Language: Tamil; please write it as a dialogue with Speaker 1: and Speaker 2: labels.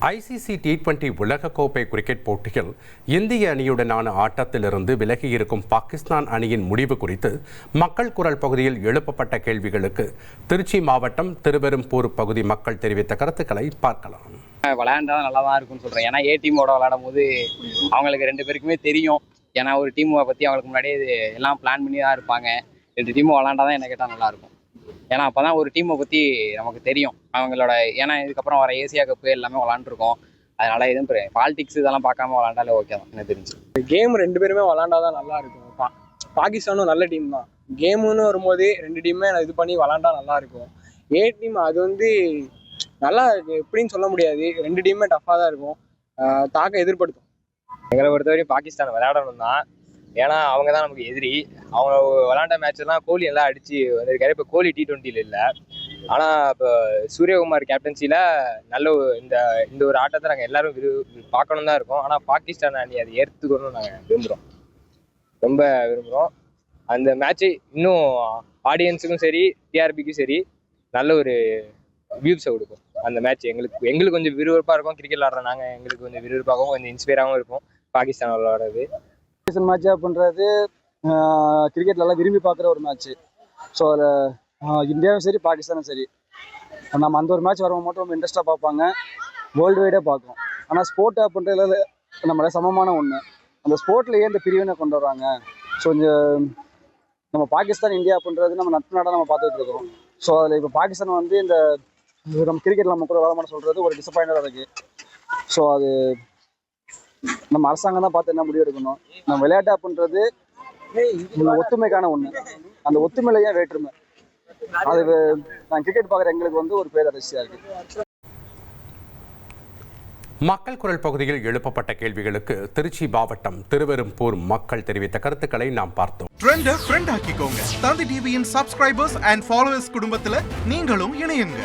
Speaker 1: ஐசிசி T20 உலகக்கோப்பை கிரிக்கெட் போட்டியில் இந்திய அணியுடனான ஆட்டத்திலிருந்து விலகியிருக்கும் பாகிஸ்தான் அணியின் முடிவு குறித்து மக்கள் குரல் பகுதியில் எழுப்பப்பட்ட கேள்விகளுக்கு திருச்சி மாவட்டம் திருவெரும்பூர் பகுதி மக்கள் தெரிவித்த கருத்துக்களை பார்க்கலாம்.
Speaker 2: விளையாண்டா நல்லா தான் இருக்கும்னு சொல்கிறேன். ஏன்னா டீமோட விளையாடும் போது அவங்களுக்கு ரெண்டு பேருக்குமே தெரியும். ஏன்னா ஒரு டீமை பற்றி அவங்களுக்கு முன்னாடியே இது எல்லாம் பிளான் பண்ணி தான் இருப்பாங்க. ரெண்டு டீமும் விளையாண்டா தான் என்ன கேட்டால் நல்லாயிருக்கும். ஏன்னா அப்போ தான் ஒரு டீமை பற்றி நமக்கு தெரியும் அவங்களோட. ஏன்னா இதுக்கப்புறம் வர ஏசியா கப்பு எல்லாமே விளாண்டுருக்கோம். அதனால எதுவும் பாலிடிக்ஸ் இதெல்லாம் பார்க்காம விளாண்டாலே ஓகே தான் எனக்கு தெரிஞ்சு.
Speaker 3: கேம் ரெண்டு பேருமே விளாண்டா தான் நல்லா இருக்கும். பாகிஸ்தானும் நல்ல டீம் தான். கேமுன்னு வரும்போது ரெண்டு டீமே இது பண்ணி விளாண்டா நல்லா இருக்கும். டீம் அது நல்லா இருக்கு எப்படின்னு சொல்ல முடியாது. ரெண்டு டீமே டஃப்பாக தான் இருக்கும். தாக்கம் எதிர்படுத்தும்.
Speaker 4: எங்களை பொறுத்தவரையும் பாகிஸ்தான் விளையாடணும் தான். ஏன்னா அவங்க தான் நமக்கு எதிரி. அவங்க விளையாண்ட மேட்ச்லாம் கோலி எல்லாம் அடிச்சு வந்திருக்காரு. இப்போ கோலி T20 இல்லை. ஆனால் இப்போ சூரியகுமார் கேப்டன்சியில் நல்ல இந்த ஒரு ஆட்டத்தை நாங்கள் எல்லாரும் பார்க்கணும் தான் இருக்கோம். ஆனால் பாகிஸ்தான் அணி அதை ஏற்றுக்கணும்னு நாங்கள் ரொம்ப விரும்புகிறோம். அந்த மேட்ச்சு இன்னும் ஆடியன்ஸுக்கும் சரி டிஆர்பிக்கும் சரி நல்ல ஒரு வியூஸை கொடுக்கும். அந்த மேட்ச் எங்களுக்கு கொஞ்சம் விறுவிறுப்பாக இருக்கும். கிரிக்கெட் விளாட்ற நாங்கள் எங்களுக்கு கொஞ்சம் விறுவிறுப்பாகவும் கொஞ்சம் இன்ஸ்பைராகவும் இருக்கும் பாகிஸ்தான் விளையாடுறது.
Speaker 5: மேட்ச் பண்ணுறது கிரிக்கெட்ல எல்லாம் விரும்பி பார்க்குற ஒரு மேட்ச்சு. ஸோ அதில் இந்தியாவும் சரி பாகிஸ்தானும் சரி நம்ம அந்த ஒரு மேட்ச் வரவங்க மட்டும் ரொம்ப இன்ட்ரெஸ்டாக பார்ப்பாங்க. வேர்ல்டு வைடே பார்க்கும். ஆனால் ஸ்போர்ட் அப்படின்றதுல நம்மள சமமான ஒன்று. அந்த ஸ்போர்ட்லேயே இந்த பிரிவினை கொண்டு வராங்க. ஸோ இந்த நம்ம பாகிஸ்தான் இந்தியா அப்படின்றது நம்ம நட்பு நாடாக நம்ம பார்த்துட்டு இருக்கோம். ஸோ அதில் இப்போ பாகிஸ்தான் இந்த நம்ம கிரிக்கெட்டில் நம்ம கூட விளாட சொல்கிறது ஒரு டிசப்பாயிண்டாக இருக்குது. ஸோ அது நம்ம அரசாங்கம் தான் பார்த்து என்ன முடிவு எடுக்கணும். நம்ம விளையாட்டு அப்படின்றது ஒத்துமைக்கான ஒண்ணு. அந்த ஒத்துமையில ஏன் வேற்றுமை? அது நான் கிரிக்கெட் பார்க்குற எங்களுக்கு ஒரு பேரரசியா இருக்கு.
Speaker 1: மக்கள் குரல் பகுதியில் எழுப்பப்பட்ட கேள்விகளுக்கு திருச்சி மாவட்டம் திருவெரும்பூர் மக்கள் தெரிவித்த கருத்துக்களை நாம் பார்த்தோம்.
Speaker 6: ஃப்ரெண்ட் ஆக்கிக்கோங்க. தந்தி டிவியின் சப்ஸ்கிரைபர்ஸ் அண்ட் ஃபாலோவர்ஸ் குடும்பத்துல நீங்களும் இணையுங்க.